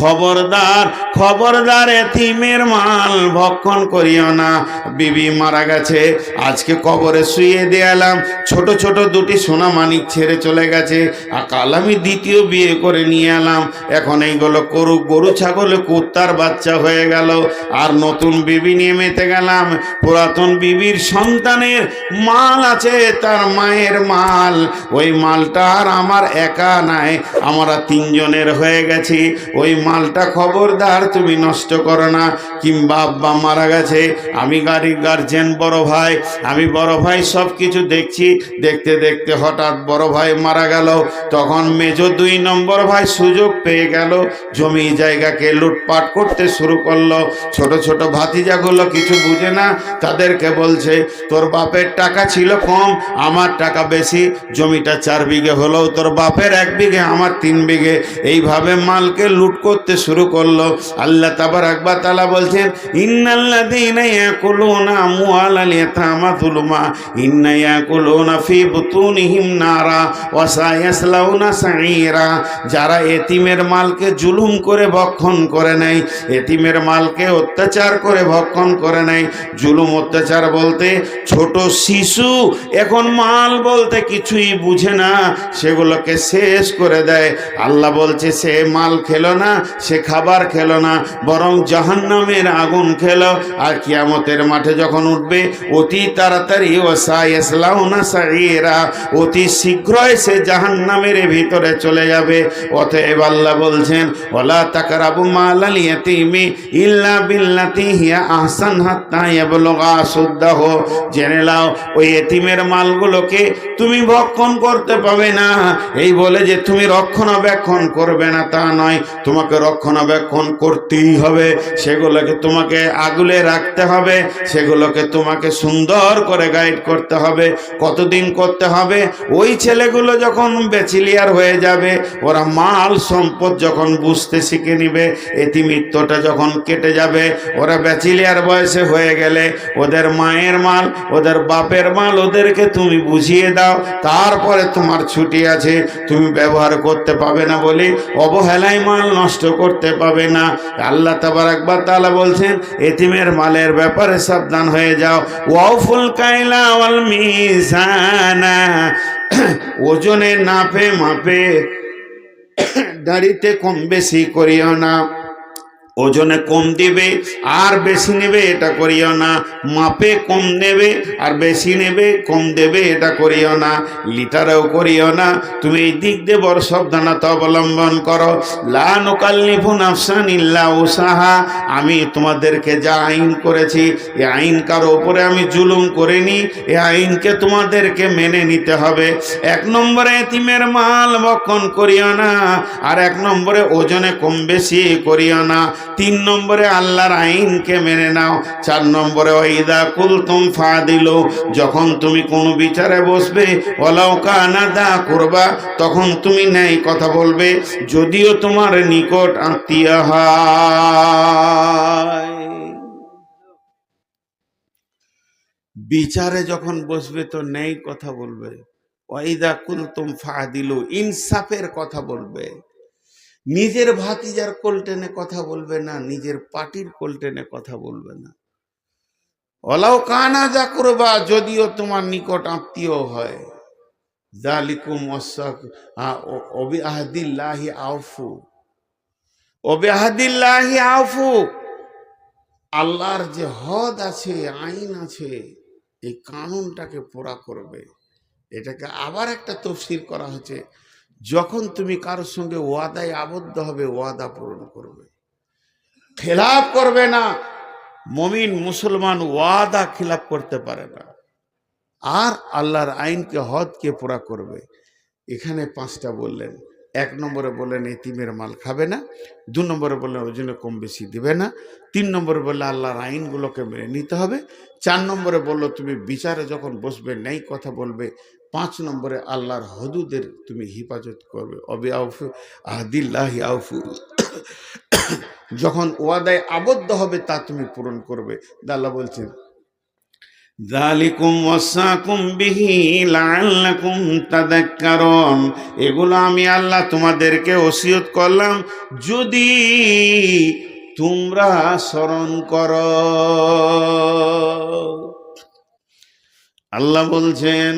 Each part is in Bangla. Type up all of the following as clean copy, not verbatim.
খবরদার খবরদার, এতিমের মাল ভক্ষণ করিও না। বিবি মারা গেছে, আজকে কবরে শুয়ে দিলাম, ছোট ছোট দুটি সোনা মানিক ছেড়ে চলে গেছে, আর কাল আমি দ্বিতীয় বিয়ে করে নিয়ে এলাম, এখন এইগুলো করুক, গরু ছাগলে কুত্তার বাচ্চা হয়ে গেল, আর নতুন বিবি নিয়ে মেতে গেলাম। পুরাতন বিবির সন্তানের মাল আছে, তার মায়ের মাল, ওই মালটা আর আমার একা নাই, আমরা তিনজনের হয়ে গেছি, ওই মালটা খবরদার তুমি নষ্ট করো না। কিংবা আব্বা মারা গেছে, আমি গাড়ির গার্জেন, বড় ভাই, আমি বড় ভাই সব কিছু দেখছি, দেখতে দেখতে হঠাৎ বড় ভাই মারা গেল, তখন মেজো 2 নম্বর ভাই সুযোগ পেয়ে গেল, জমি জায়গাকে লুটপাট করতে শুরু করলো। ছোট ছোট ভাতিজাগুলো কিছু বুঝে না, তাদেরকে বলছে তোর বাপের টাকা ছিল কম, আমার টাকা বেশি, জমিটা 4 বিঘে হলেও তোর বাপের 1 বিঘে, আমার 3 বিঘে, এইভাবে মালকে লুট করতে শুরু করলো। আল্লাহ তাবারাক ওয়া তাআলা বলছেন, ইন্নাল্লাযীনা ইয়াকুলুনা আমওয়ালাল ইয়াতামা যুলমা ইন্না ইয়াকুলুনা ফি বুতুনিহিম নারা ওয়া সায়াসলাউনা সাঈরা। যারা এতিমের মালকে জুলুম করে ভক্ষণ করে নেয়, এতিমের মালকে অত্যাচার করে ভক্ষণ করে নেয়, জুলুম অত্যাচার বলতে ছোট শিশু এখন মাল বলতে কিছুই বুঝে না, সেগুলোকে শেষ করে দেয়। আল্লাহ বলছে সে মাল খেলো না, সে খাবার খেলো না, বরং জাহান্নামের আগুন খেলো, আর কিয়ামতের মাঠে যখন উঠবে অতি তাড়াতাড়ি ওয়াসায়াসলাউনা সাঈরা, অতি শীঘ্রই সে জাহান্নামের ভিতরে চলে যাবে। অতএব আল্লাহ বলছেন, ওয়ালা তাকরাবু মালাল ইয়াতীমি ইল্লা বিল্লাতি হিয়া আহসান হাত্তা ইয়াবলুগা আশুদ্দাহু। জেনে নাও, ওই এতিমের মালগুলোকে তুমি ভক্ষণ করতে পাবে না। এই বলে যে তুমি রক্ষণাবেক্ষণ করবে না তা নয়, তোমাকে রক্ষণাবেক্ষণ করতেই হবে, সেগুলোকে তোমাকে আগলে রাখতে হবে, সেগুলোকে তোমাকে সুন্দর করে গাইড করতে হবে। কতদিন করতে হবে? ওই ছেলেগুলো যখন ব্যাচেলিয়ার হয়ে যাবে, ওরা মাল সম্পদ যখন বুঝতে শিখে নিবে, এতিমিত্বটা যখন কেটে যাবে, ওরা ব্যাচেলিয়ার বয়সে হয়ে গেলে ওদের মায়ের মাল, ওদের বাপের মাল ওদেরকে তুমি বুঝিয়ে দাও, তারপরে তোমার ছুটি আছে, তুমি ব্যবহার করতে পাবে না বলে অবহেলায় মাল নষ্ট করতে পাবে না। আল্লাহ তাবারাক ওয়া তাআলা বলছেন, এতিমের মালের ব্যাপারে সাবধান হয়ে যাও। ওয়াউফুল কাইলা ওয়াল মিজানা, ওজনে নাপে মাপে দাড়িতে কম বেশি করিও না, ওজনে কম দিবে আর বেশি নেবে এটা করিও না, মাপে কম নেবে আর বেশি নেবে, কম দেবে এটা করিও না, লিটারেও করিও না। তুমি এই দিক দিয়ে বড় সাবধানতা অবলম্বন করো। লা নুকাল্লিফু নাফসান ইল্লা উসাহা, আমি তোমাদেরকে যা আইন করেছি, এই আইন কারো উপরে আমি জুলুম করিনি, এই আইনকে তোমাদেরকে মেনে নিতে হবে। 1 নম্বরে এতিমের মাল ভক্ষণ করিও না, আর 1 নম্বরে ওজনে কম বেশি করিও না, 3 নম্বরে আল্লাহর আইনকে মেনে নাও, 4 নম্বরে ওয়াইদা কুলতুম ফাদিলু, যখন তুমি কোনো বিচারে বসবে, ওয়ালাউ কানা দা কুরবা, তখন তুমি ন্যায় কথা বলবে, যদিও তোমার নিকট আত্মীয় হয়। বিচারে যখন বসবে তো ন্যায় কথা বলবে, ওয়াইদা কুলতুম ফাদিলু, ইনসাফের কথা বলবে, নিজের ভাতিজার কোল টেনে কথা বলবে না, নিজের পার্টির কোল টেনে কথা বলবে না। ওয়ালাউ কানা যা করবা, যদিও তোমার নিকট আত্মীয় হয়। যালিকুম ওবিআহদিল্লাহি আউফু, ওবিআহদিল্লাহি আউফু, আল্লাহর যে হদ আছে, আইন আছে, এই কানুনটাকে পুরা করবে। এটাকে আবার একটা তফসির করা হচ্ছে, যখন তুমি কারোর সঙ্গে ওয়াদায় আবদ্ধ হবে, ওয়াদা পূরণ করবে, খেলাফ করবে না। মুমিন মুসলমান ওয়াদা খিলাফ করতে পারে না, আর আল্লাহর আইনকে হদকে পুরা করবে। এখানে 5টা বললেন। 1 নম্বরে বললেন এতিমের মাল খাবে না, 2 নম্বরে বললেন ওজনে কম বেশি দিবে না, 3 নম্বরে বললে আল্লাহর আইনগুলোকে মেনে নিতে হবে, 4 নম্বরে বললো তুমি বিচারে যখন বসবে ন্যায় কথা বলবে, 5 নম্বরে আল্লাহর হদুদের তুমি হিফাজত করবে। অবিআউফু আহদিল্লাহি আউফু, যখন ওয়াদায় আবদ্ধ হবে তা তুমি পূরণ করবে। আল্লাহ বলছেন, যালিকুম ওয়াসাকুম বিহি লাআল্লাকুম তাযাক্কারুন। এগুলো আমি আল্লাহ তোমাদেরকে ওসিয়ত করলাম যদি তোমরা স্মরণ করো। আল্লাহ বলছেন,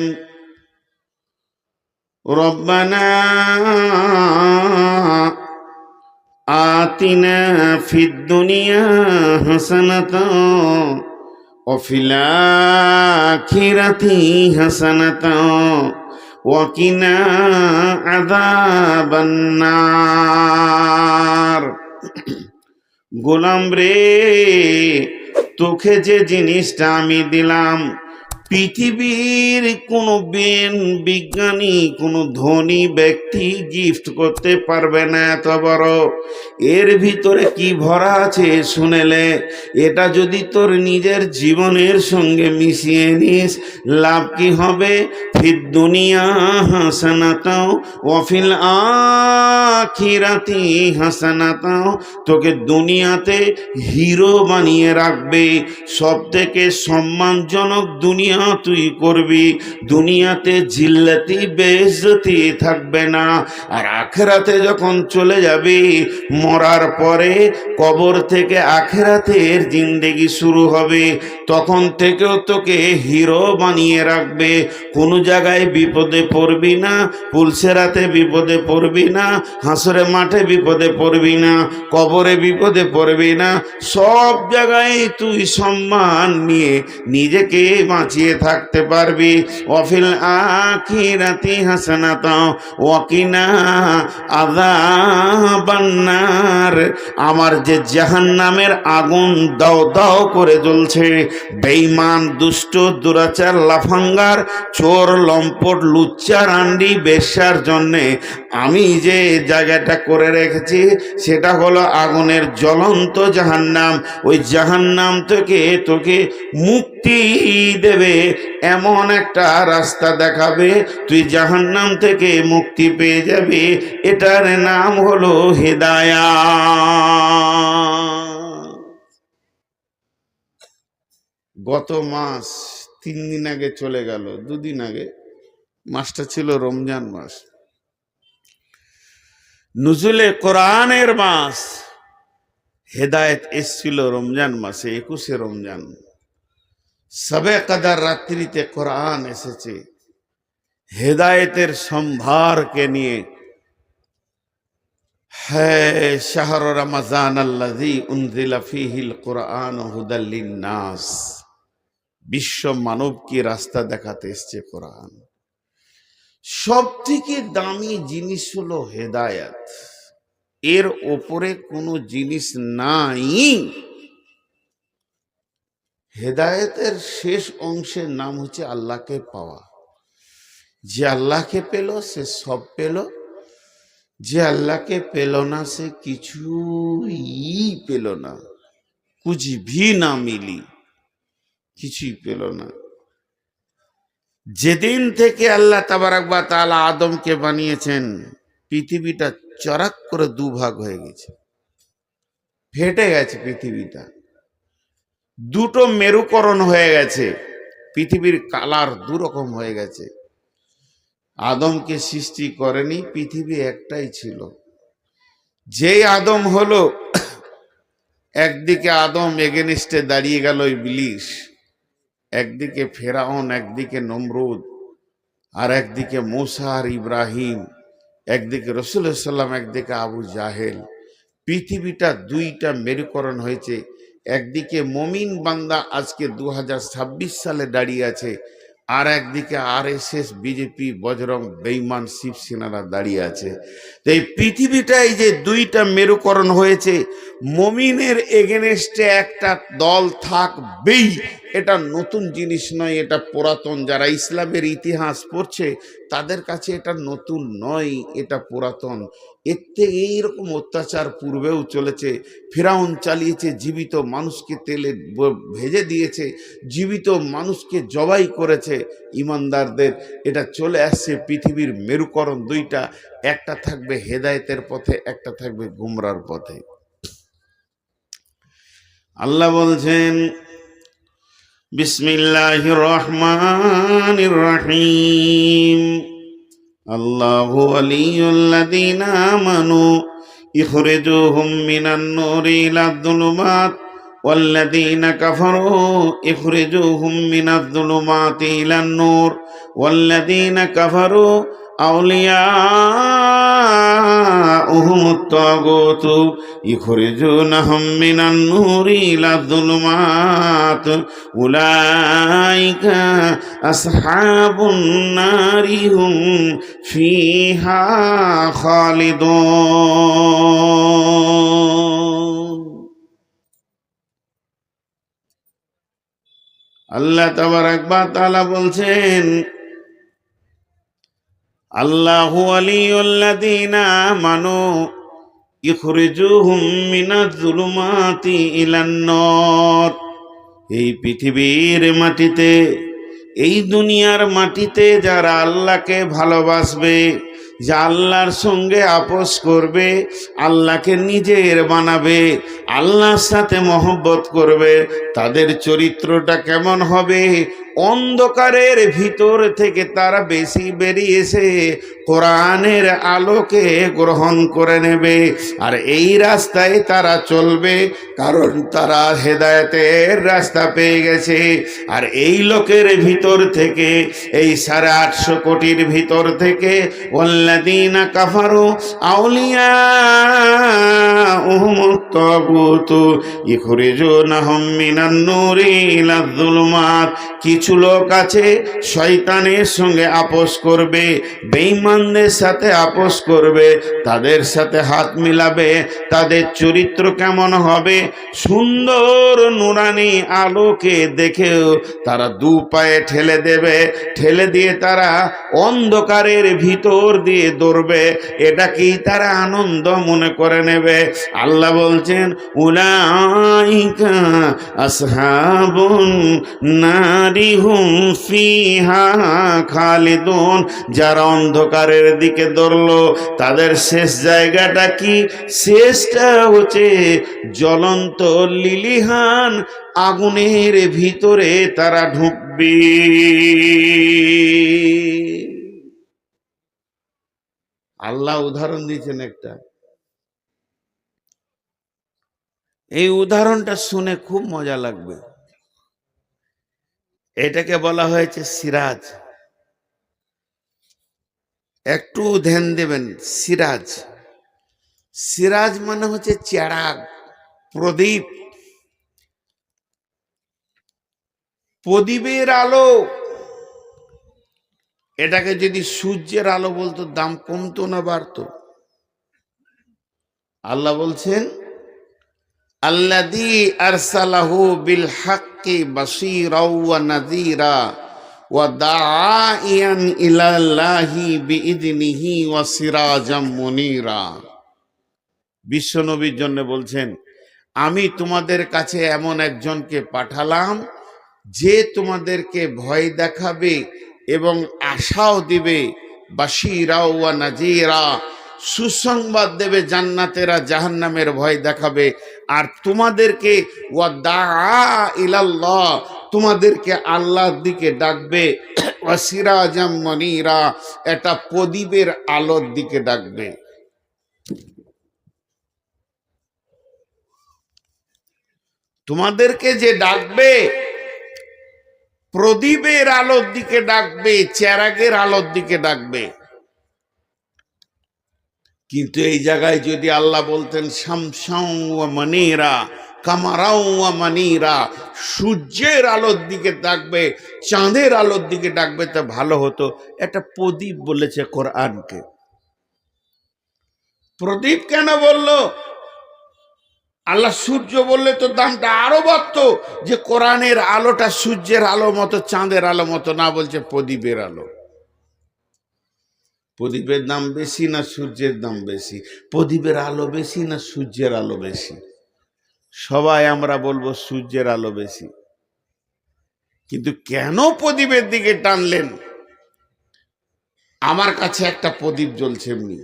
রব্বানা আতিনা ফিদ দুনিয়া হাসানাতাও ওয়া ফিল আখিরাতি হাসানাতাও ওয়া কিনা আযাবান নার। গোলাম রে, তোকে যে জিনিসটা আমি দিলাম, পৃথিবীর কোনো বিজ্ঞানী, কোনো ধনী ব্যক্তি গিফট করতে পারবে না এত বড়। এর ভিতরে কি ভরা আছে শুনেলে, এটা যদি তোর নিজের জীবনের সঙ্গে মিশিয়ে নিস, লাভ কি হবে? ফিদ দুনিয়া হাসানাতাও ওয়া ফিল আখিরাতি হাসানাতাও। তোকে দুনিয়াতে হিরো বানিয়ে রাখবে, সব থেকে সম্মানজনক দুনিয়া তুই করবি, দুনিয়াতে জিল্লাতি বেইজ্জতি থাকবে না। আর আখিরাতে যখন চলে যাবি, মরার পরে কবর থেকে আখিরাতের জিন্দেগি শুরু হবে, তখন থেকেও তোকে হিরো বানিয়ে রাখবে। কোনো জায়গায় বিপদে পড়বি না, পুলসেরাতে বিপদে পড়বি না, হাসরে মাঠে বিপদে পড়বি না, কবরে বিপদে পড়বি না। সব জায়গায় তুই সম্মান নিয়ে নিজেকে বাঁচিয়ে থাকতে পারবি। ওয়াফিল আখিরাতি হাসানাতাও ওয়া কিনা আযাবান নার। আমার যে জাহান্নামের আগুন দাও দাও করে জ্বলছে, বেঈমান, দুষ্ট, দুরাচার, লাফাঙ্গার, চোর, লম্পট, লুচ্চা, রান্ডি, বেশ্যার জন্যে আমি যে জায়গাটা করে রেখেছি সেটা হলো আগুনের জ্বলন্ত জাহান্নাম। ওই জাহান্নাম থেকে তোকে মুক্তি দেবে, এমন একটা রাস্তা দেখাবে, তুই জাহান্নাম থেকে মুক্তি পেয়ে যাবি। এটার নাম হলো হিদায়াত। গত মাস 3 দিন আগে চলে গেল, 2 দিন আগে, মাসটা ছিল রমজান মাস, নুজুলে কোরআনের মাস। হেদায়েত এসছিল রমজান মাসে, 21শে রমজান। সবে কদর রাত্রিতে কোরআন এসেছে হেদায়েতের সম্ভারকে নিয়ে। হ্যাঁ, শাহর রমজান আল্লাযী উনজিলা ফীহিল কুরআন হুদাল লিন্নাস। বিশ্ব মানবকে রাস্তা দেখাতে এসেছে কোরআন। সব থেকে দামি জিনিস হলো হেদায়েত, এর ওপরে কোনো জিনিস নাই। হেদায়েতের শেষ অংশের নাম হচ্ছে আল্লাহকে পাওয়া। যে আল্লাহকে পেল সে সব পেল, যে আল্লাহকে পেল না সে কিছুই পেল না, কুছ ভি না মিলি, কিছুই পেল না। যেদিন থেকে আল্লাহ তাবারাক ওয়া তাআলা আদমকে বানিয়েছেন, পৃথিবীটা চরাক করে দুভাগ হয়ে গেছে, ফেটে গেছে পৃথিবীটা, দুটো মেরুকরণ হয়ে গেছে, পৃথিবীর কালার দুরকম হয়ে গেছে। আদমকে সৃষ্টি করেনি, পৃথিবী একটাই ছিল। যেই আদম হলো, একদিকে আদম এগেনিস্টে দাঁড়িয়ে গেল ইবলিস, একদিকে ফেরাউন, একদিকে নমরুদ, আর একদিকে মূসা আর ইব্রাহিম, একদিকে রাসূলুল্লাহ সাল্লাল্লাহু আলাইহি ওয়াসাল্লাম, একদিকে আবু জাহেল। পৃথিবীটা দুইটা মেরুকরণ হয়েছে। একদিকে মমিন বান্দা আজকে 2026 সালে দাঁড়িয়ে আছে, আর একদিকে আরএসএস, বিজেপি, বজরং, বেঈমান, শিবসেনারা দাঁড়িয়ে আছে। তো এই পৃথিবীটাই যে দুইটা মেরুকরণ হয়েছে, মমিনের এগেনস্টে একটা দল থাকবেই। এটা নতুন জিনিস নয়, এটা পুরাতন। যারা ইসলামের ইতিহাস পড়ছে তাদের কাছে এটা নতুন নয়, এটা পুরাতন। এর থেকে এইরকম অত্যাচার পূর্বেও চলেছে। ফিরাউন চালিয়েছে, জীবিত মানুষকে তেলে ভেজে দিয়েছে, জীবিত মানুষকে জবাই করেছে ইমানদারদের। এটা চলে আসছে পৃথিবীর মেরুকরণ দুইটা, একটা থাকবে হেদায়েতের পথে, একটা থাকবে গুমরার পথে। আল্লাহ বলছেন, বিসমিল্লাহির রহমানির রহিম। আল্লাহু ওয়ালিয়ুল্লাযীনা আমানু ইখরিজুহুম মিনান নূরি ইলায যুলুমাত ওয়াল্লাযীনা কাফারু ইখরিজুহুম মিনায যুলুমাতি ইলান নূর ওয়াল্লাযীনা কাফারু আউলিয়াউহুমুত তাগুতু ইখরিজুনাহুম মিনান নূরি ইলায যুলুমাত উলাইকা আসহাবুন নারি হুম ফিহা খালিদুন। আল্লাহ তাবারাক ওয়া তাআলা বলছেন, আল্লাহু ওয়ালিয়ুল্লাযীনা আমানু ইখরিজুহুম মিনাজ যুলুমাতি ইলান নূর। এই পৃথিবীর মাটিতে, এই দুনিয়ার মাটিতে যারা আল্লাহকে ভালোবাসবে, যা আল্লাহর সঙ্গে আপোস করবে, আল্লাহকে নিজের বানাবে, আল্লাহর সাথে মহব্বত করবে, তাদের চরিত্রটা কেমন হবে? অন্ধকারের ভিতর থেকে তারা বেশি বেরিয়েছে কোরআনের আলোকে গ্রহণ করে নেবে, আর এই রাস্তায় তারা চলবে, কারণ তারা হেদায়েতের রাস্তা পেয়ে গেছে। আর এই লোকের ভিতর থেকে, এই 850 কোটির ভিতর থেকে ওয়াল্লাযীনা কাফারু আউলিয়াউহুমুত তাগুতু ইখরিজুনাহুম মিনান নূরি ইলায যুলুমাত। কিছু লোক আছে শয়তানের সঙ্গে আপোস করবে, বেঈমানদের সাথে আপোস করবে, তাদের সাথে হাত মিলাবে। তাদের চরিত্র কেমন হবে? সুন্দর নুরানি আলোকে দেখেও তারা দু পায়ে ঠেলে দেবে, ঠেলে দিয়ে তারা অন্ধকারের ভিতর দিয়ে দৌড়বে। এটাকেই তারা আনন্দ মনে করে নেবে। আল্লাহ বলছেন, উলাইকা আসহাবুন নারি হুম ফিহা খালিদুন। যারা অন্ধকারের দিকে দৌড়লো, তাদের শেষ জায়গাটা কি? শেষটা হচ্ছে জ্বলন্ত লিলিহান আগুনের ভিতরে তারা ঢুকবে। আল্লাহ উদাহরণ দিয়েছেন একটা। এই উদাহরণটা শুনে খুব মজা লাগবে। এটাকে বলা হয়েছে সিরাজ। একটু ধ্যান দেবেন। সিরাজ, সিরাজ মানে হচ্ছে চেরাগ, প্রদীপ, প্রদীপের আলো। এটাকে যদি সূর্যের আলো বলতো, দাম কমতো না বাড়তো? আল্লাহ বলছেন, আল্লাযী আরসালাহু বিল হাক্কি বাশীরাও ওয়া নাযীরা ওয়া দাঈয়ান ইলাল্লাহি বিইযনিহি ওয়া সিরাজাম মুনীরা। বিশ্বনবীর জন্য বলছেন, আমি তোমাদের কাছে এমন একজনকে পাঠালাম যে তোমাদেরকে ভয় দেখাবে এবং আশাও দিবে। বাশীরা ওয়া নাযীরা, সুসংবাদ দেবে, জান্নাতেরা জাহান্নামের ভয় দেখাবে। আর তোমাদেরকে ওয়া দাআ ইলাল্লাহ, তোমাদেরকে আল্লাহর দিকে ডাকবে। ওয়া সিরাজাম মুনীরা, এটা প্রদীপের আলোর দিকে ডাকবে। তোমাদেরকে যে ডাকবে, প্রদীপের আলোর দিকে ডাকবে, চেরাগের আলোর দিকে ডাকবে। কিন্তু এই জায়গায় যদি আল্লাহ বলতেন শামসাও ওয়া মুনীরা, কামারাও ওয়া মুনীরা, সূর্যের আলোর দিকে ডাকবে, চাঁদের আলোর দিকে ডাকবে, তা ভালো হতো। একটা প্রদীপ বলেছে কোরআনকে। প্রদীপ কেন বললো? আল্লাহ সূর্য বললে তো দামটা আরো বাড়তো, যে কোরআনের আলোটা সূর্যের আলো মতো, চাঁদের আলো মতো না, বলছে প্রদীপের আলো। প্রদীপের দাম বেশি না সূর্যের দাম বেশি? প্রদীপের আলো বেশি না সূর্যের আলো বেশি? সবাই আমরা বলবো সূর্যের আলো বেশি। কিন্তু কেন প্রদীপের দিকে টানলেন? আমার কাছে একটা প্রদীপ জ্বলছে এমনি,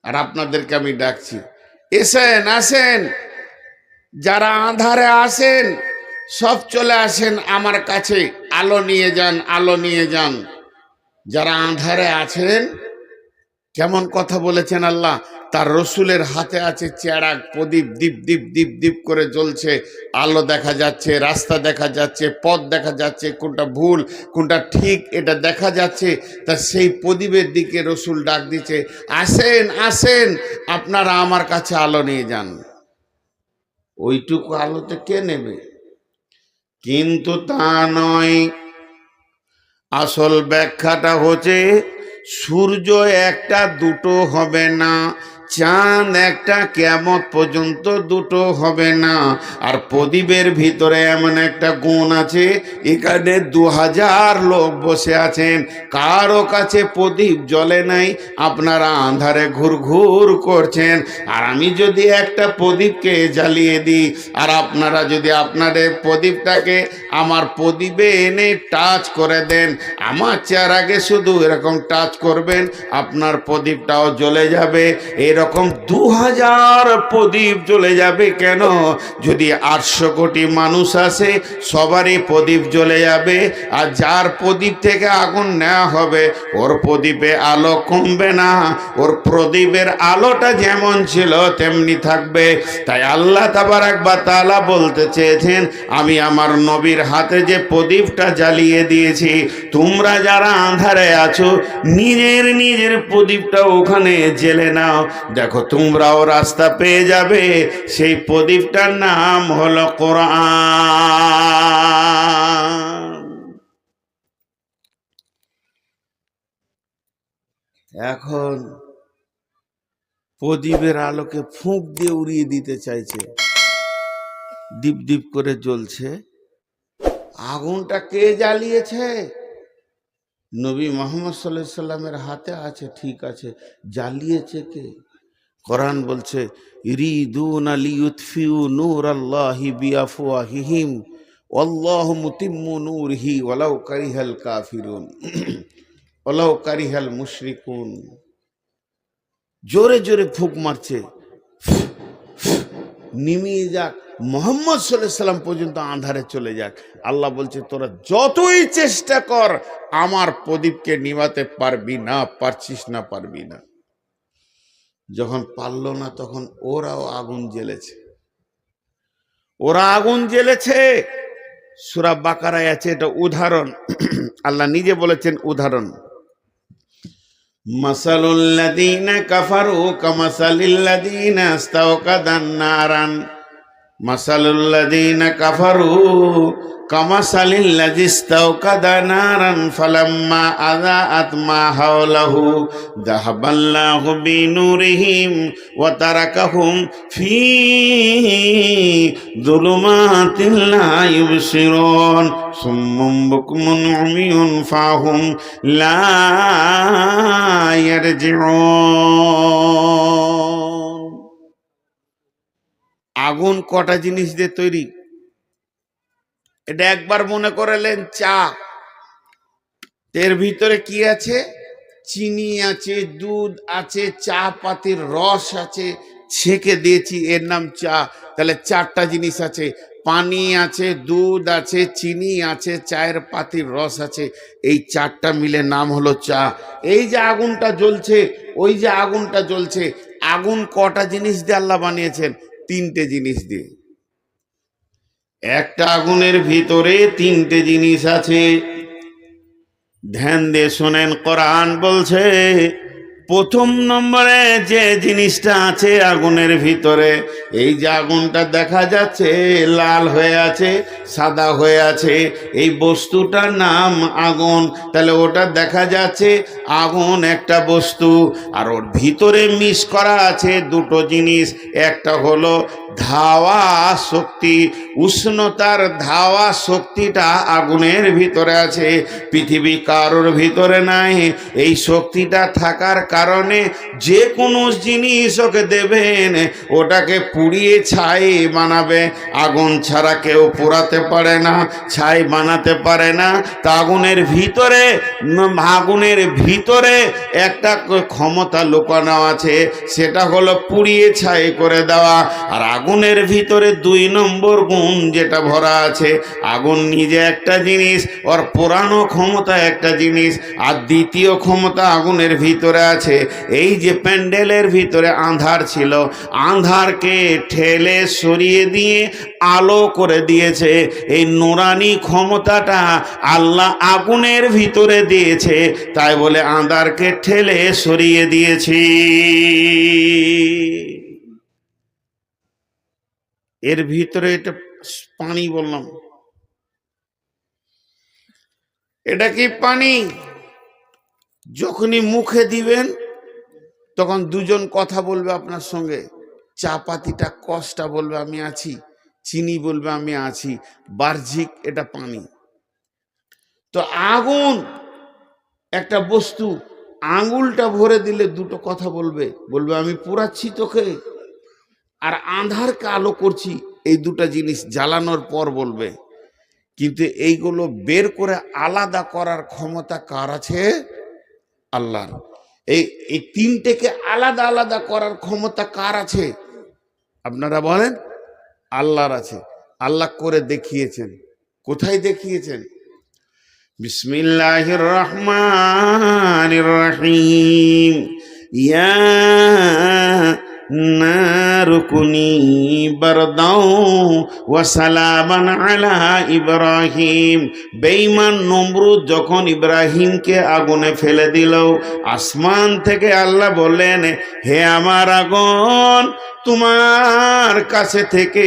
আর আপনাদেরকে আমি ডাকছি, এসেন, আসেন। যারা আঁধারে আসেন, সব চলে আসেন আমার কাছে, আলো নিয়ে যান, আলো নিয়ে যান। যারা আঁধারে আছেন, কেমন কথা বলেছেন আল্লাহ, তার রসুলের হাতে আছে চেরাগ, প্রদীপ, দীপ দীপ দীপ দীপ করে জ্বলছে, আলো দেখা যাচ্ছে, রাস্তা দেখা যাচ্ছে, পথ দেখা যাচ্ছে, কোনটা ভুল কোনটা ঠিক এটা দেখা যাচ্ছে। তা সেই প্রদীপের দিকে রসুল ডাক দিচ্ছে, আসেন আসেন, আপনারা আমার কাছে আলো নিয়ে যান। ওইটুকু আলোতে কে নেবে? কিন্তু তা নয়। আসল ব্যাখ্যাটা হচ্ছে, সূর্য একটা দুটো হবে না, চাঁদ একটা, কিয়ামত পর্যন্ত দুটো হবে না। আর প্রদীপের ভিতরে এমন একটা গুণ আছে, এখানে 2000 লোক বসে আছেন, কারো কাছে প্রদীপ জ্বলে নাই, আপনারা আন্ধারে ঘুরঘুর করছেন। আর আমি যদি একটা প্রদীপকে জ্বালিয়ে দিই, আর আপনারা যদি আপনাদের প্রদীপটাকে আমার প্রদীপে এনে টাচ করে দেন, আমার চেহারাকে শুধু এরকম টাচ করবেন, আপনার প্রদীপটাও জ্বলে যাবে। এরকম 2000 প্রদীপ জ্বলে যাবে। কেন? যদি 800 কোটি মানুষ আসে, সবারই প্রদীপ জ্বলে যাবে। আর যার প্রদীপ থেকে আগুন নেওয়া হবে, ওর প্রদীপে আলো কমবে না, ওর প্রদীপের আলোটা যেমন ছিল তেমনি থাকবে। তাই আল্লাহ তাবারাক ওয়া তাআলা বলতে চেয়েছেন, আমি আমার নবীর হাতে যে প্রদীপটা জ্বালিয়ে দিয়েছি, তোমরা যারা আঁধারে আছো, নিজের নিজের প্রদীপটা ওখানে জ্বেলে নাও, দেখো তোমরাও রাস্তা পেয়ে যাবে। সেই প্রদীপটার নাম হলো কোরআন। এখন প্রদীপের আলোকে ফুঁক দিয়ে উড়িয়ে দিতে চাইছে, ডিপ ডিপ করে জ্বলছে। আগুনটা কে জ্বালিয়েছে? নবী মুহাম্মদ সাল্লাল্লাহু আলাইহি সাল্লামের হাতে আছে, ঠিক আছে, জ্বালিয়েছে কে? কোরআন বলছে, ইরিদুনা লিইউতফিউ নূরাল্লাহি বিআফওয়াহিহিম ওয়াল্লাহু মুতিম্মু নূরিহি ওয়ালাউ কারিহাল কাফিরুন ওয়ালাউ কারিহাল মুশরিকুন। জোরে জোরে ফুঁক মারছে, নিমিয়ে যাক, মুহাম্মদ সাল্লাল্লাহু আলাইহি সাল্লাম পর্যন্ত আঁধারে চলে যাক। আল্লাহ বলছে, তোরা যতই চেষ্টা কর, আমার প্রদীপকে নিভাতে পারবি না, পারছিস না, পারবি না। যখন পারল না, তখন ওরাও আগুন জ্বেলেছে, ওরা আগুন জ্বেলেছে। সূরা বাকারায় আছে এটা উদাহরণ, আল্লাহ নিজে বলেছেন উদাহরণ, মাসালুল লাযীনা কাফারু কামাসালিল লাযীনা ইস্তাওকাদান নারান, মাসালুল লাযীনা কাফারু কামাসালিল লাযী ইস্তাওকাদা নারান ফালাম্মা আযাআত মা হাওলাহু যাহাবাল্লাহু বিনূরিহিম ওয়া তারাকাহুম ফী যুলুমাতিন লা ইউবসিরুন সুম্মুম বুকমুন উমিয়ুন ফাহুম লা ইয়ারজিউন। আগুন কটা জিনিস দিয়ে তৈরি? এটা একবার মনে করালেন চা, এর ভিতরে কি আছে? চিনি আছে, দুধ আছে, চা পাতির রস আছে, ছেঁকে দিয়েছি, এর নাম চা। তাহলে 4টা জিনিস আছে, পানি আছে, দুধ আছে, চিনি আছে, চায়ের পাতির রস আছে, এই 4টা মিলে নাম হলো চা। এই যে আগুনটা জ্বলছে, ওই যে আগুনটা জ্বলছে, আগুন কটা জিনিস দিয়ে আল্লাহ বানিয়েছেন? 3টে জিনিস দিয়ে। একটা আগুনের ভিতরে 3টে জিনিস আছে। ধ্যান দিয়ে শোনেন, কোরআন বলছে, প্রথম নম্বরে যে জিনিসটা আছে আগুনের ভিতরে, এই যে আগুনটা দেখা যাচ্ছে লাল হয়ে আছে, সাদা হয়ে আছে, এই বস্তুটার নাম আগুন। তাহলে ওটা দেখা যাচ্ছে আগুন একটা বস্তু, আর ওর ভিতরে মিশ করা আছে 2টো জিনিস। একটা হলো ধাওয়া শক্তি, উষ্ণতার ধাওয়া শক্তিটা আগুনের ভিতরে আছে, পৃথিবী কারোর ভিতরে নাই। এই শক্তিটা থাকার কারণে যে কোনো জিনিস ওকে দেবেন ওটাকে পুড়িয়ে ছাই বানাবে। আগুন ছাড়া কেউ পোড়াতে পারে না, ছাই বানাতে পারে না। তা আগুনের ভিতরে একটা ক্ষমতা লুকানো আছে, সেটা হলো পুড়িয়ে ছাই করে দেওয়া। আর আগুনের ভিতরে 2 নম্বর গুণ যেটা ভরা আছে, আগুন নিজে একটা জিনিস, ওর পোড়ানো ক্ষমতা একটা জিনিস, আর দ্বিতীয় ক্ষমতা আগুনের ভিতরে আছে। এই যে প্যান্ডেলের ভিতরে আঁধার ছিল, আঁধারকে ঠেলে সরিয়ে দিয়ে আলো করে দিয়েছে। এই নুরানি ক্ষমতাটা আল্লাহ আগুনের ভিতরে দিয়েছে, তাই বলে আঁধারকে ঠেলে সরিয়ে দিয়েছি। এর ভিতরে এটা পানি বললাম, এটা কি পানি? যখনই মুখে দিবেন তখন দুজন কথা বলবে আপনার সঙ্গে। চা পাতিটা কষ্টা বলবে আমি আছি, চিনি বলবে আমি আছি, বাহ্যিক এটা পানি। তো আগুন একটা বস্তু, আঙুলটা ভরে দিলে দুটো কথা বলবে, বলবে আমি পোড়াচ্ছি তোকে, আর আঁধারকে আলো করছি, এই দুটো জিনিস জ্বালানোর পর বলবে। কিন্তু এইগুলো বের করে আলাদা করার ক্ষমতা কার আছে? আল্লাহর। এই তিনটেকে আলাদা আলাদা করার ক্ষমতা কার আছে? আপনারা বলেন। আল্লাহর আছে। আল্লাহ করে দেখিয়েছেন। কোথায় দেখিয়েছেন? বিসমিল্লাহির রহমানির রহিম। ইয়া নারু কুনি বারদাও ওয়া সালামান আলা ইব্রাহিম। বেঈমান নমরুদ যখন ইব্রাহিমকে আগুনে ফেলে দিল, আসমান থেকে আল্লাহ বললেন, হে আমার আগুন, তোমার কাছে থেকে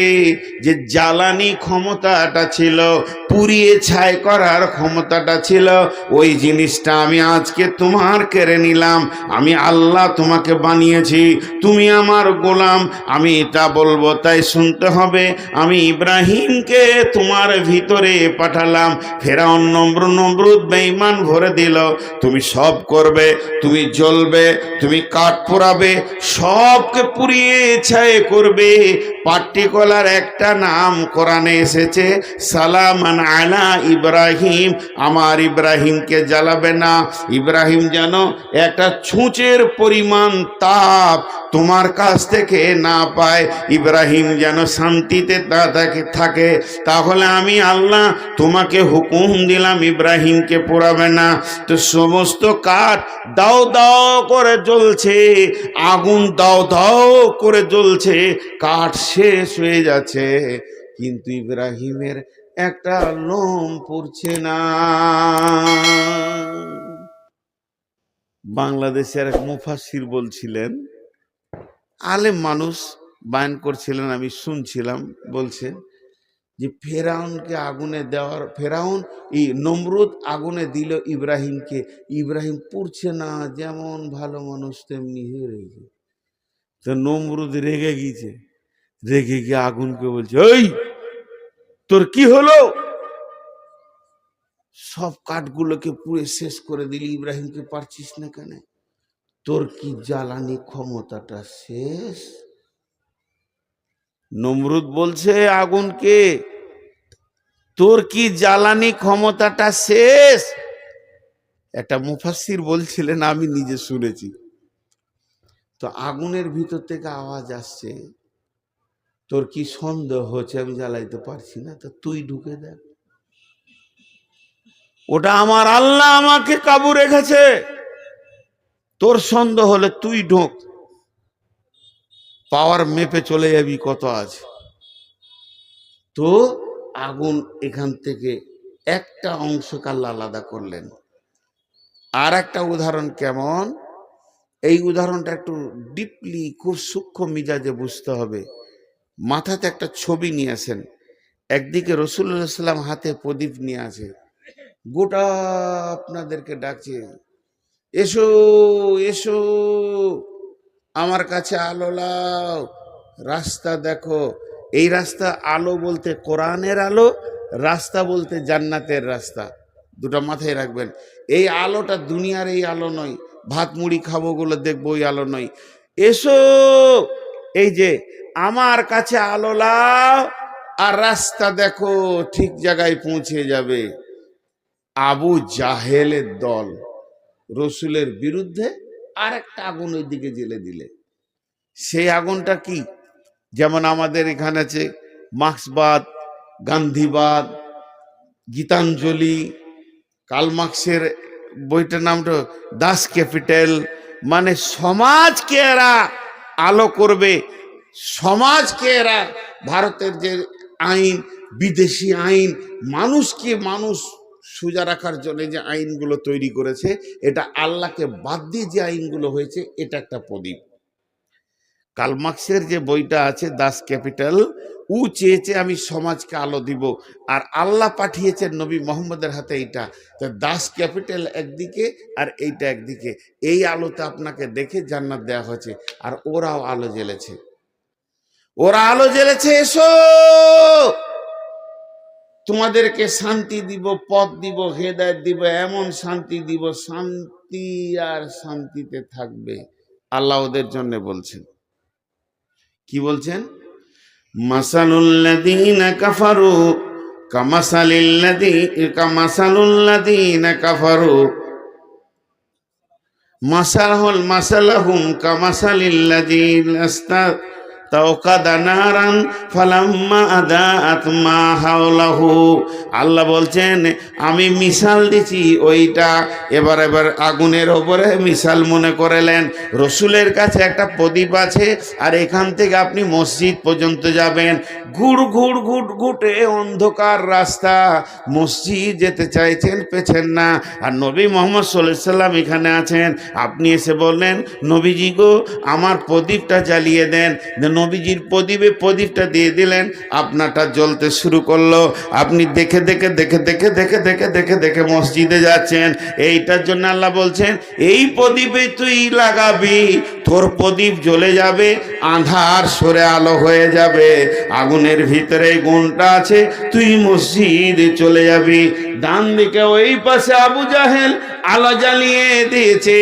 যে জ্বালানি ক্ষমতাটা ছিল, পুড়িয়ে ছাই করার ক্ষমতাটা ছিল, ওই জিনিসটা আমি আজকে তোমার কেড়ে নিলাম। আমি আল্লাহ তোমাকে বানিয়েছি, তুমি আমার গোলাম, আমি এটা বলবো তাই শুনতে হবে। আমি ইব্রাহিমকে তোমার ভিতরে পাঠালাম। ফেরাউন নমরুদ বেঈমান ভরে দিল, তুমি সব করবে, তুমি জ্বলবে, তুমি কাঠ পোড়াবে, সবকে পুড়িয়ে ছাই করবে। পার্টিকুলার একটা নাম কোরআনে এসেছে, সালামান আলা ইব্রাহিম। আমার ইব্রাহিমকে জ্বালাবে না। ইব্রাহিম যেন একটা ছুঁচের পরিমাণ তাপ তোমার কাছ থেকে না পায়, ইব্রাহিম যেন শান্তিতে থাকে। তাহলে আমি আল্লাহ তোমাকে হুকুম দিলাম ইব্রাহিমকে পোড়াবে না। তো সমস্ত কাঠ দাও দাও করে জ্বলছে, আগুন দাও দাও করে জ্বলছে, কাঠ শেষ হয়ে যাচ্ছে, কিন্তু ইব্রাহিমের একটা লোম পড়ছে না। বাংলাদেশের এক মুফাসসির বলছিলেন, আলেম মানুষ বায়ান করছিলেন, আমি শুনছিলাম, বলছেন যে ফেরাউনকে আগুনে দেওয়ার, ফেরাউন নমরুদ আগুনে দিল ইব্রাহিমকে, ইব্রাহিম পুড়ছে না, যেমন ভালো মানুষ তেমনি হয়ে রয়েছে। তো নমরুদ রেগে গিয়েছে, রেগে গিয়ে আগুনকে বলছে, ওই তোর কি হলো? সব কাঠগুলোকে পুড়ে শেষ করে দিলি, ইব্রাহিমকে পারছিস না কেন? তোর কি জ্বালানি ক্ষমতাটা শেষ? নমরুদ বলছে আগুনকে, তোর কি জ্বালানি ক্ষমতাটা শেষ? একটা মুফাসসির বলছিলেন, আমি নিজে শুনেছি। তো আগুনের ভিতর থেকে আওয়াজ আসছে, তোর কি সন্দেহ হচ্ছে আমি জ্বালাইতে পারছি না? তো তুই ঢুকে দেখ, ওটা আমার আল্লাহ আমাকে কাবু রেখেছে। তোর সন্দেহ হলে তুই ঢোক, পাওয়ার মেপে চলে যাবি কত আছে। তো আগুন এখান থেকে একটা অংশকে আল্লাহ আলাদা করলেন। আর একটা উদাহরণ কেমন, এই উদাহরণটা একটু ডিপলি, খুব সূক্ষ্ম মিজাজে বুঝতে হবে। মাথাতে একটা ছবি নিয়ে আসেন, একদিকে রাসূলুল্লাহ সাল্লাল্লাহু আলাইহি ওয়াসাল্লাম হাতে প্রদীপ নিয়ে আছে, গোটা আপনাদেরকে ডাকছে, এসো এসো আমার কাছে আলো লাও, রাস্তা দেখো। এই রাস্তা, আলো বলতে কোরআনের আলো, রাস্তা বলতে জান্নাতের রাস্তা, দুটো মাথায় রাখবেন। এই আলোটা দুনিয়ার এই আলো নয়, ভাত মুড়ি খাবো গুলো দেখবো, ওই আলো নয়। এসো, এই যে আমার কাছে আলো লাও, আর রাস্তা দেখো ঠিক জায়গায় পৌঁছে যাবে। আবু জাহেলের দল রসুলের বিরুদ্ধে আরেকটা আগুন ওই দিকে জ্বেলে দিলে। সেই আগুনটা কি? যেমন আমাদের এখানে আছে মার্ক্সবাদ, গান্ধীবাদ, গীতাঞ্জলি, কার্ল মার্ক্সের বইটার নামটা দাস ক্যাপিটাল। মানে সমাজকে এরা আলো করবে, সমাজকে এরা, ভারতের যে আইন, বিদেশি আইন, মানুষকে মানুষ সোজা রাখার জন্য যে আইনগুলো তৈরি করেছে, এটা আল্লাহকে বাদ দিয়ে যে আইনগুলো হয়েছে, এটা একটা প্রদীপ। কার্ল মার্ক্সের যে বইটা আছে দাস ক্যাপিটাল, ও চেয়েছে আমি সমাজকে আলো দিব, আর আল্লাহ পাঠিয়েছেন নবী মোহাম্মদের হাতে এইটা। তো দাস ক্যাপিটাল একদিকে আর এইটা একদিকে, এই আলোতে আপনাকে দেখে জান্নাত দেওয়া হয়েছে। আর ওরাও আলো জ্বেলেছে, ওরা আলো জ্বেলেছে। এসো, তোমাদেরকে শান্তি দিব, পথ দিব, হেদায়েত দিব, এমন শান্তি দিব, শান্তি আর শান্তিতে থাকবে। আল্লাহ ওদের জন্য বলছেন, কি বলছেন? মাসালুল্লাযীনা কাফারু কামাসালুল্লাযীনা কাফারু মাসালাহুম কামাসালিল্লাযীনা তাওকাদা নারান ফালাম্মা আদাআত মা হাওলাহু। আল্লাহ বলছেন আমি মিসাল দিছি ওইটা, এবার আগুনের ওপরে মিসাল মনে করেলেন। রসুলের কাছে একটা প্রদীপ আছে, আর এখান থেকে আপনি মসজিদ পর্যন্ত যাবেন, ঘুর ঘুর ঘুট ঘুটে অন্ধকার রাস্তা, মসজিদ যেতে চাইছেন পেছেন না। আর নবী মোহাম্মদ সাল্লাল্লাহু আলাইহি সাল্লাম এখানে আছেন, আপনি এসে বললেন নবীজি গো আমার প্রদীপটা জ্বালিয়ে দেন। নবীজির প্রদীপটা দিয়ে দিলেন, আপনারটা জ্বলতে শুরু করলো। আপনি দেখে দেখে দেখে দেখে দেখে দেখে দেখে দেখে মসজিদে যাচ্ছেন। এইটার জন্য আল্লাহ বলছেন এই প্রদীপে তুই লাগাবি, তোর প্রদীপ জ্বলে যাবে, আঁধার সরে আলো হয়ে যাবে। আগুনের ভিতরে গুণটা আছে, তুই মসজিদে চলে যাবি। ডান দিকে ওই পাশে আবু জাহেল আলো জ্বালিয়ে দিয়েছে,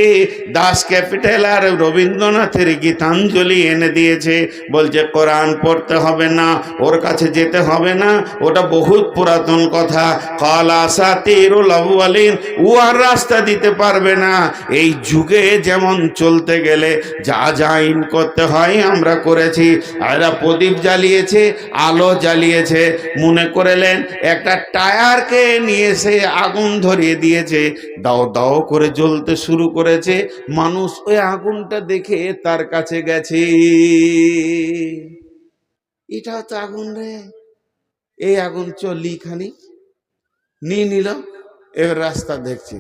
দাস ক্যাপিটাল আর রবীন্দ্রনাথের গীতাঞ্জলি এনে দিয়েছে। বলছে কোরআন পড়তে হবে না, ওর কাছে যেতে হবে না, ওটা বহুত পুরাতন কথা। ক্বালা আসাতিরুল আউয়ালিন, ও আর রাস্তা দিতে পারবে না। এই যুগে যেমন চলতে গেলে যা যা আইন করতে হয় আমরা করেছি। এরা প্রদীপ জ্বালিয়েছে, আলো জ্বালিয়েছে, মনে করলেন একটা টায়ারকে নিয়ে এসে আগুন ধরিয়ে দিয়েছে, দাও দাও করে জ্বলতে শুরু করেছে। মানুষ ওই আগুনটা দেখে তার কাছে গেছে, এটাও তো আগুন রে, এই আগুন চলি খানি নিয়ে নিল। এবার রাস্তা দেখছি,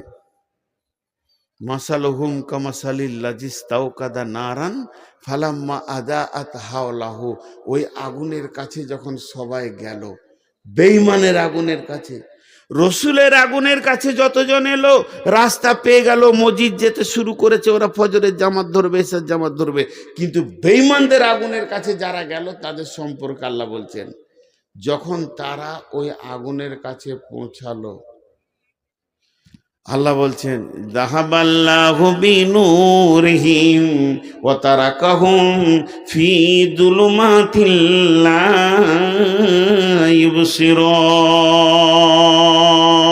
মাসালুহুম কামাসালিল্লাযী ইসতাওকাদা নারান ফালাম্মা আদাআত হাওলাহু। ওই আগুনের কাছে যখন সবাই গেল, বেঈমানের আগুনের কাছে, রসুলের আগুনের কাছে যতজন এলো, রাস্তা পেয়ে গেল, মসজিদ যেতে শুরু করেছে, ওরা ফজরের জামাত ধরবে, এশার জামাত ধরবে। কিন্তু বেঈমানদের আগুনের কাছে যারা গেল, তাদের সম্পর্কে আল্লাহ বলছেন, যখন তারা ওই আগুনের কাছে পৌঁছালো, আল্লাহ বলছেন যাহাবাল্লাহু বিনূরিহিম ওয়া তারাকাহুম ফি যুলুমাতিল লা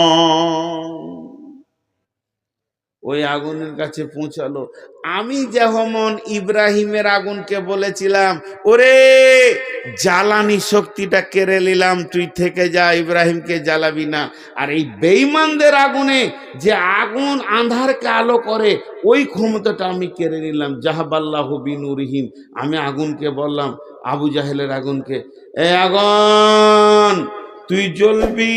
ইবসিরুন। ওই আগুনের কাছে পৌঁছালো। আমি যেমন ইব্রাহিমের আগুনকে বলেছিলাম ওরে জ্বালানি শক্তিটা কেড়ে নিলাম, তুই থেকে যা, ইব্রাহিমকে জ্বালাবি না। আর এই বেঈমানদের আগুনে যে আগুন আন্ধারকে আলো করে, ওই ক্ষমতাটা আমি কেড়ে নিলাম। যাহাবাল্লাহু বিনূরিহিম, আমি আগুনকে বললাম, আবু জাহেলের আগুনকে, এ আগুন তুই জ্বলবি,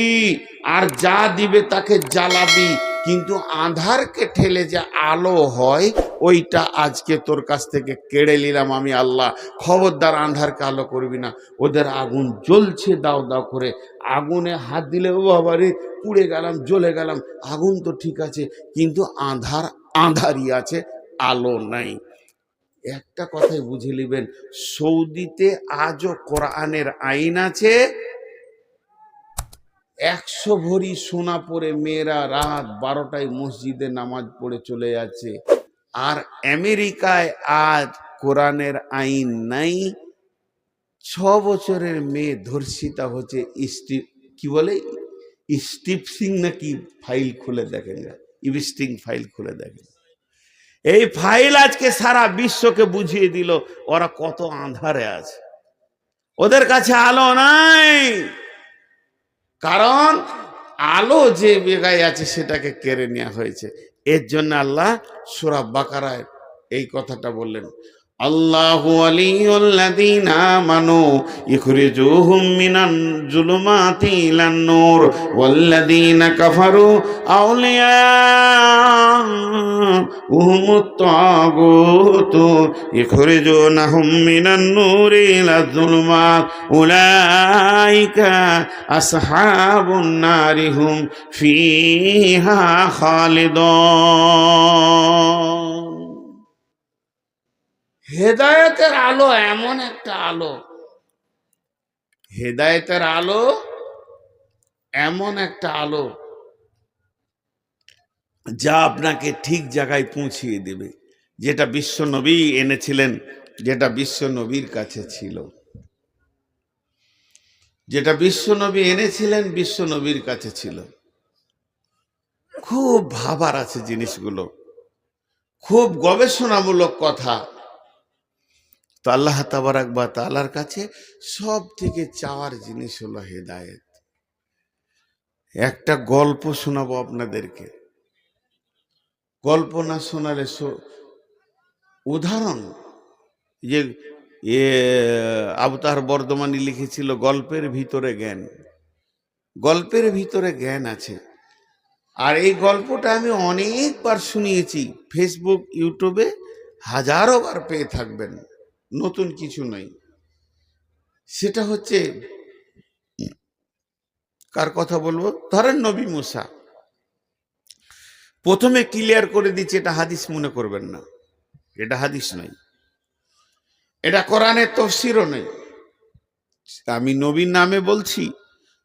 আর যা দিবে তাকে জ্বালাবি, কিন্তু আঁধারকে ঠেলে যে আলো হয়, ওইটা আজকে তোর কাছ থেকে কেড়ে নিলাম আমি আল্লাহ। খবরদার আঁধারকে আলো করবি না। ওদের আগুন জ্বলছে দাও দাও করে, আগুনে হাত দিলে ও বাবারে পুড়ে গেলাম, জ্বলে গেলাম। আগুন তো ঠিক আছে, কিন্তু আঁধার আঁধারই আছে, আলো নাই। একটা কথাই বুঝে নেবেন, সৌদিতে আজও কোরআনের আইন আছে। 100 ভরি সোনা পরে মেয়েরা রাত 12টায় মসজিদে নামাজ পড়ে চলে যাচ্ছে। আর আমেরিকায় আজ কোরআনের আইন নাই, 6 বছরের মেয়ে ধর্ষিতা হচ্ছে, কি বলে স্টিপসিং নাকি ফাইল খুলে দেখেন, ইভিস্টিং ফাইল খুলে দেখেন। এই ফাইল আজকে সারা বিশ্বকে বুঝিয়ে দিল ওরা কত আঁধারে আছে। ওদের কাছে আলো নাই, কারণ আলো যে জায়গায় আছে সেটাকে কেড়ে নেওয়া হয়েছে। এর জন্য আল্লাহ সূরা বাকারায় এই কথাটা বললেন, আল্লাহু ওয়ালিয়ুল্লাযীনা আমানু ইখরিজুহুম মিনান যুলুমাতি ইলান নূর ওয়াল্লাযীনা কাফারু আউলিয়াউহুমুত তাগুতু ইখরিজুনাহুম মিনান নূরি ইলাজ যুলুমাত উলাইকা আসহাবুন নারি হুম ফিহা খালিদুন। হেদায়েতের আলো এমন একটা আলো, হেদায়েতের আলো এমন একটা আলো যা আপনাকে ঠিক জায়গায় পৌঁছিয়ে দেবে, যেটা বিশ্ব নবী এনেছিলেন, যেটা বিশ্ব নবীর কাছে ছিল, যেটা বিশ্ব নবী এনেছিলেন বিশ্ব নবীর কাছে ছিল। খুব ভাবার আছে জিনিসগুলো, খুব গবেষণামূলক কথা। তো আল্লাহ তাবারাক ওয়া তাআলার কাছে সব থেকে চাওয়ার জিনিস হলো হেদায়েত। একটা গল্প শোনাবো আপনাদেরকে, গল্প না শোনালে উদাহরণ, যে আবতার বর্ধমানী লিখেছিল গল্পের ভিতরে জ্ঞান, গল্পের ভিতরে জ্ঞান আছে। আর এই গল্পটা আমি অনেকবার শুনিয়েছি, ফেসবুক ইউটিউবে হাজারো বার পেয়ে থাকবেন, নতুন কিছু নয়। সেটা হচ্ছে, কার কথা বলবো, ধরেন নবী মুসা। প্রথমে ক্লিয়ার করে দিচ্ছি, এটা হাদিস মনে করবেন না, এটা হাদিস নয়, এটা কোরআনের তাফসীরও নেই। আমি নবীর নামে বলছি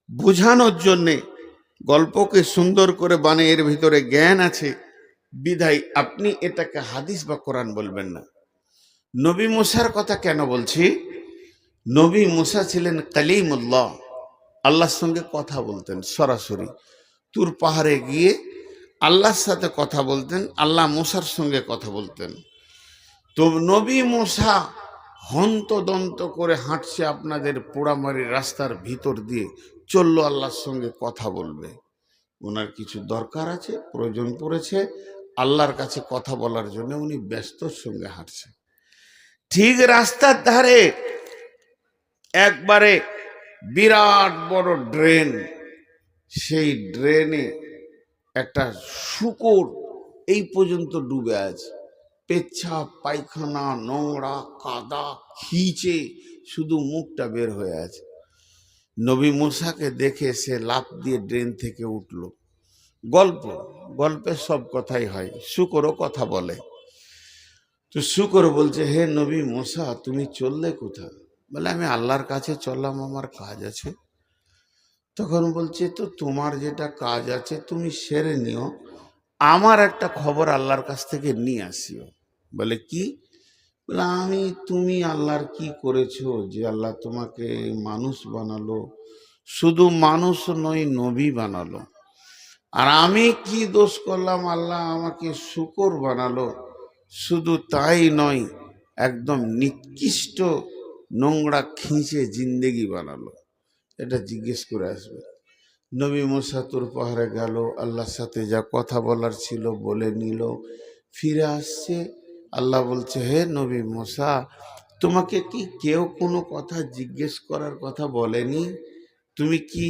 বোঝানোর জন্যে, গল্পকে সুন্দর করে বানিয়ে এর ভিতরে জ্ঞান আছে বিধায় আপনি এটাকে হাদিস বা কোরআন বলবেন না। নবী মুসার কথা কেন বলছি? নবী মুসা ছিলেন কালিমুল্লাহ, আল্লাহর সঙ্গে কথা বলতেন সরাসরি। তুর পাহাড়ে গিয়ে আল্লাহর সাথে কথা বলতেন, আল্লাহ মুসার সঙ্গে কথা বলতেন। তো নবী মুসা হন্তদন্ত করে হাঁটছে আপনাদের পোড়ামারি রাস্তার ভিতর দিয়ে, চললো আল্লাহর সঙ্গে কথা বলবে। ওনার কিছু দরকার আছে, প্রয়োজন পড়েছে আল্লাহর কাছে কথা বলার জন্য, উনি ব্যস্তর সঙ্গে হাঁটছে। ঠিক রাস্তার ধারে একবারে বিরাট বড় ড্রেন, সেই ড্রেনে একটা শূকর এই পর্যন্ত ডুবে আছে, পেচ্ছাপ পায়খানা নোংরা কাদা খিচে শুধু মুখটা বের হয়ে আছে। নবী মুসাকে দেখে সে লাফ দিয়ে ড্রেন থেকে উঠল। গল্পের সব কথাই হয়, শূকরও কথা বলে। তো শূকর বলছে, হে নবী মুসা তুমি চললে কোথায়? বলে আমি আল্লাহর কাছে চললাম, আমার কাজ আছে। তখন বলছে, তো তোমার যেটা কাজ আছে তুমি সেরে নিও, আমার একটা খবর আল্লাহর কাছ থেকে নিয়ে আসিও। বলে কি? বলে তুমি আল্লাহর কি করেছো যে আল্লাহ তোমাকে মানুষ বানালো, শুধু মানুষ নয় নবী বানালো। আর আমি কি দোষ করলাম, আল্লাহ আমাকে শূকর বানালো। শুধু তাই নয়, একদম নিকৃষ্ট নোংরা খিঁচে জিন্দেগি বানালো। এটা জিজ্ঞেস করে আসবে। নবী মুসা তুর পাহাড়ে গেল, আল্লাহর সাথে যা কথা বলার ছিল বলে নিল, ফিরে আসছে। আল্লাহ বলছে, হে নবী মুসা তোমাকে কি কেউ কোনো কথা জিজ্ঞেস করার কথা বলেনি? তুমি কি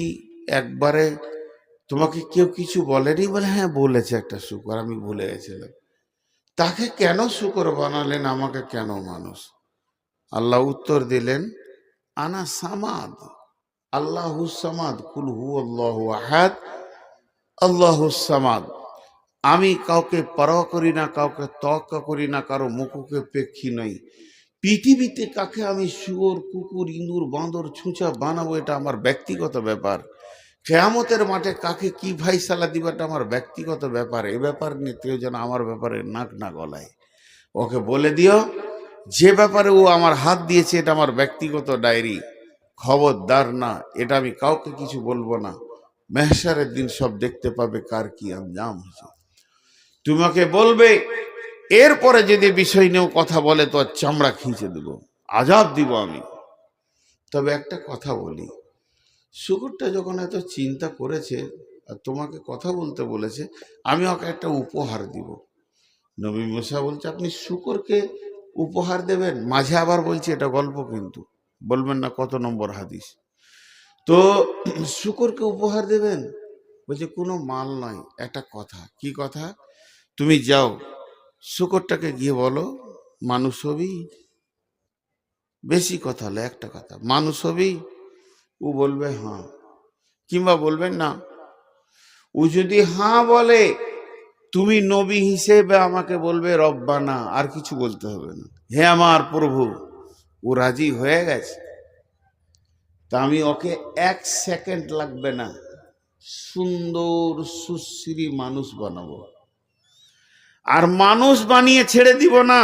একবারে, তোমাকে কেউ কিছু বলেনি? বলে হ্যাঁ বলেছে একটা শূকর, আমি ভুলে গেছিলাম। তাকে কেন শূকর বানালেন, আমাকে কেন মানুষ? আল্লাহ উত্তর দিলেন, আনা সামাদ, আল্লাহুস সামাদ, কুল হুয়াল্লাহু আহাদ আল্লাহুস সামাদ। আমি কাউকে পরোয়া করি না, কাউকে তোয়াক্কা করি না, কারো মুখকে পেক্ষী নই। পৃথিবীতে কাকে আমি শুয়োর কুকুর ইঁদুর বাঁদর ছুঁচা বানাবো এটা আমার ব্যক্তিগত ব্যাপার। কিয়ামতের মাঠে কাকে কি ফায়সালা দিবাটা আমার ব্যক্তিগত ব্যাপার। এ ব্যাপার নিয়ে কেউ যেন আমার ব্যাপারে নাক না গলায়। ওকে বলে দিও যে ব্যাপারে ও আমার হাত দিয়েছে এটা আমার ব্যক্তিগত ডায়েরি, খবরদার না, এটা আমি কাউকে কিছু বলবো না। মেহসারের দিন সব দেখতে পাবে কার কি আঞ্জাম হয়েছে। তোমাকে বলবে, এরপরে যদি বিষয় নিয়েও কথা বলে তো চামড়া খিঁচে দেব, আজাব দিব আমি। তবে একটা কথা বলি, শুকুরটা যখন এত চিন্তা করেছে আর তোমাকে কথা বলতে বলেছে, আমি ওকে একটা উপহার দিব। নবী মুসা বলছে আপনি শুকরকে উপহার দেবেন, মাঝে আবার বলছে এটা গল্প, কিন্তু বলবেন না কত নম্বর হাদিস। তো শুকরকে উপহার দেবেন, বলছে কোনো মাল নয়, একটা কথা। কি কথা? তুমি যাও শুকরটাকে গিয়ে বলো মানুষ হবি, বেশি কথা হলো একটা কথা, মানুষ হবি। ও বলবে হ্যাঁ, কিংবা বলবেন না। ও যদি হ্যাঁ বলে, তুমি নবী হিসেবে আমাকে বলবে রব্বানা, আর কিছু বলতে হবে না, হে আমার প্রভু। ও রাজি হয়ে গেছে, তা আমি ওকে 1 সেকেন্ড লাগবে না সুন্দর সুশ্রী মানুষ বানাবো। আর মানুষ বানিয়ে ছেড়ে দিব না,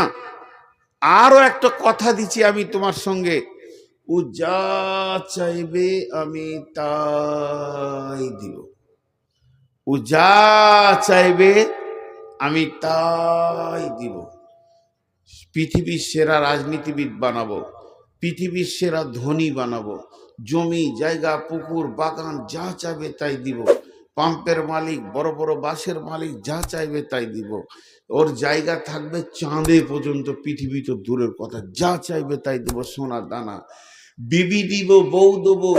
আরো একটা কথা দিচ্ছি আমি তোমার সঙ্গে, ও যা চাইবে আমি তাই দিব। ও যা চাইবে আমি তাই দিব। পৃথিবীর সেরা রাজনীতিবিদ বানাবো, পৃথিবীর সেরা ধনী বানাবো, জমি জায়গা পুকুর বাগান যা চাইবে তাই দিব। পাম্পের মালিক, বড় বড় বাসের মালিক যা চাইবে তাই দিব। ওর জায়গা থাকবে চাঁদে পর্যন্ত, পৃথিবী তো দূরের কথা, যা চাইবে তাই দেবো। সোনার দানা, বিবি দিব, বউ দেবো,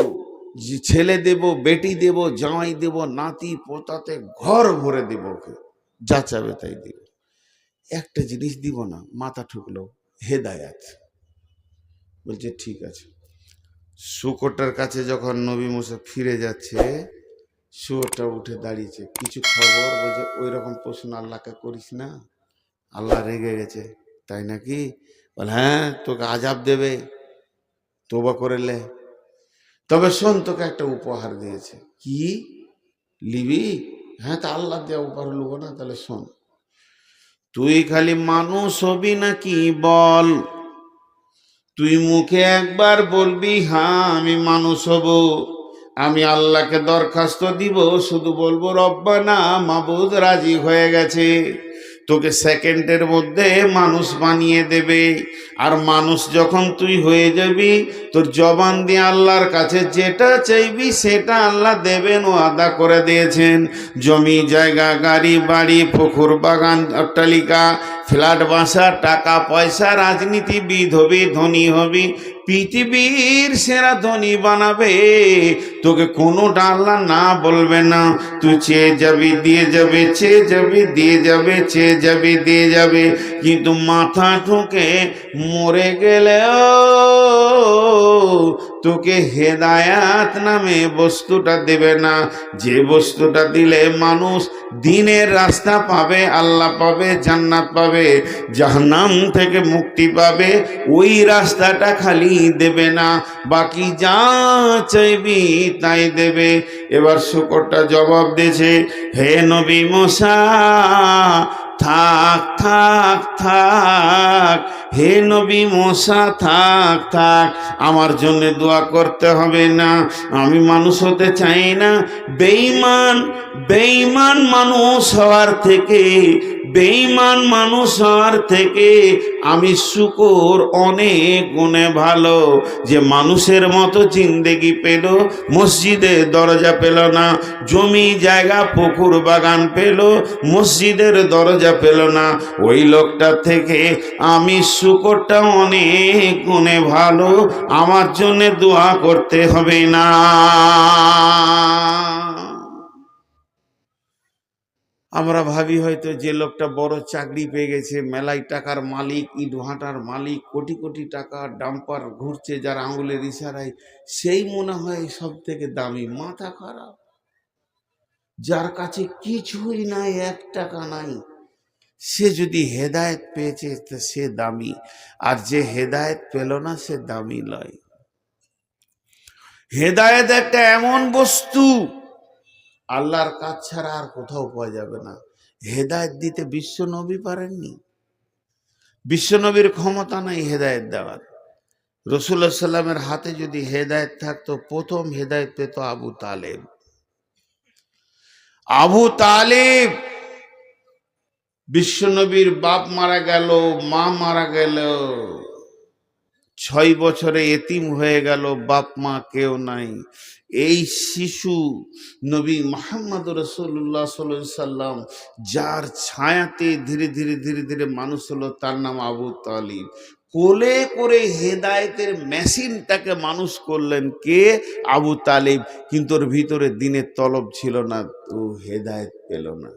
ছেলে দেব, বেটি দেব, জামাই দেব, নাতি পোতাতে ঘর ভরে দেব ওকে, যা চাইবে তাই দিব। একটা জিনিস দিব না, মাথা ঠুকলো, হেদায়াত। বলছে ঠিক আছে। শুকরটার কাছে যখন নবী মুসা ফিরে যাচ্ছে, শুয়োরটা উঠে দাঁড়িয়েছে, কিছু খবর? বলছে ওই রকম প্রশ্ন আল্লাহকে করিস না, আল্লাহ রেগে গেছে। তাই নাকি? বল হ্যাঁ, তোকে আজাব দেবে, তোবা করেলে। তবে শোন, তোকে একটা উপহার দিয়েছে। কি লিবি? হ্যাঁ, তা আল্লাহ দেওয়া উপহার লুবো না? তাহলে শোন, তুই খালি মানুষ হবি নাকি বল। তুই মুখে একবার বলবি হ্যাঁ আমি মানুষ হব, আমি আল্লাহকে দরখাস্ত দিব, শুধু বলবো রব্বানা, মাবুদ রাজি হয়ে গেছে, তোকে সেকেন্ডের মধ্যে মানুষ বানিয়ে দেবে। আর মানুষ যখন তুই হয়ে যাবি, তোর জবান দিয়ে আল্লাহর কাছে যেটা চাইবি সেটা আল্লাহ দেবেন, ও আদা করে দিয়েছেন। জমি জায়গা গাড়ি বাড়ি পুকুর বাগান অট্টালিকা ফ্ল্যাট বাসা টাকা পয়সা, রাজনীতিবিদ হবি, ধনী হবি, পৃথিবীর সেরা ধনী বানাবে, তোকে কোনোটা আল্লাহ না বলবে না। তুই চেয়ে যাবি দিয়ে যাবে, চেয়ে যাবি দিয়ে যাবে, চেয়ে যাবি দিয়ে যাবে, কিন্তু মাথা ঠুকে মরে গেলেও তোকে হেদায়াত নামে বস্তুটা দেবে না। যে বস্তুটা দিলে মানুষ দিনের রাস্তা পাবে, আল্লাহ পাবে, জান্নাত পাবে, জাহান্নাম থেকে মুক্তি পাবে, ওই রাস্তাটা খালি দেবে না, বাকি যা চাইবি তাই দেবে। এবার শুকরটা জবাব দিয়েছে, হে নবী মুসা, থাক থাক থাক, হে নবী মুসা থাক থাক, আমার জন্য দোয়া করতে হবে না, আমি মানুষ হতে চাই না। বেঈমান বেঈমান মানুষ হওয়ার থেকে, বেঈমান মানুষ হওয়ার থেকে আমি শুকর অনেক গুণে ভালো। যে মানুষের মতো জিন্দেগি পেল, মসজিদের দরজা পেল না, জমি জায়গা পুকুর বাগান পেল, মসজিদের দরজা পেল না, ওই লোকটা থেকে আমি শুকরটা অনেক গুণে ভালো, আমার জন্য দোয়া করতে হবে না। আমরা ভাবি হয়তো যে লোকটা বড় চাকরি পেয়ে গেছে, মেলাই টাকার মালিক, ইট ভাটার মালিক, কোটি কোটি টাকা ডাম্পার ঘুরছে যার আঙুলের ইশারায়, সেই মনে হয় সব থেকে দামি। মাথা খারাপ। যার কাছে কিছুই নাই, 1 টাকা নাই, সে যদি হেদায়েত পেয়েছে তা সে দামি, আর যে হেদায়েত পেল না সে দামি নয়। হেদায়েত একটা এমন বস্তু, আল্লাহর কাজ ছাড়া আর কোথাও পাওয়া যাবে না। হেদায়েত দিতে বিশ্ব নবী পারেননি, বিশ্বনবীর ক্ষমতা নাই হেদায়েত দেওয়ার। রাসূলুল্লাহ সাল্লামের হাতে যদি হেদায়েত থাকতো, প্রথম হেদায়েত পেত আবু তালেব। আবু তালেব বিশ্বনবীর বাপ মারা গেল, মা মারা গেল, 6 বছরে এতিম হয়ে গেল, বাপ মা কেউ নাই। এই শিশু নবী মুহাম্মদ রাসূলুল্লাহ সাল্লাল্লাহু আলাইহি সাল্লাম যার ছায়াতে ধীরে ধীরে ধীরে ধীরে মানুষ হলো, তার নাম আবু তালিব। কোলে করে হেদায়েতের মেশিনটাকে মানুষ করলেন কে? আবু তালিব। কিন্তু ওর ভিতরে দিনের তলব ছিল না, তো হেদায়েত পেল না।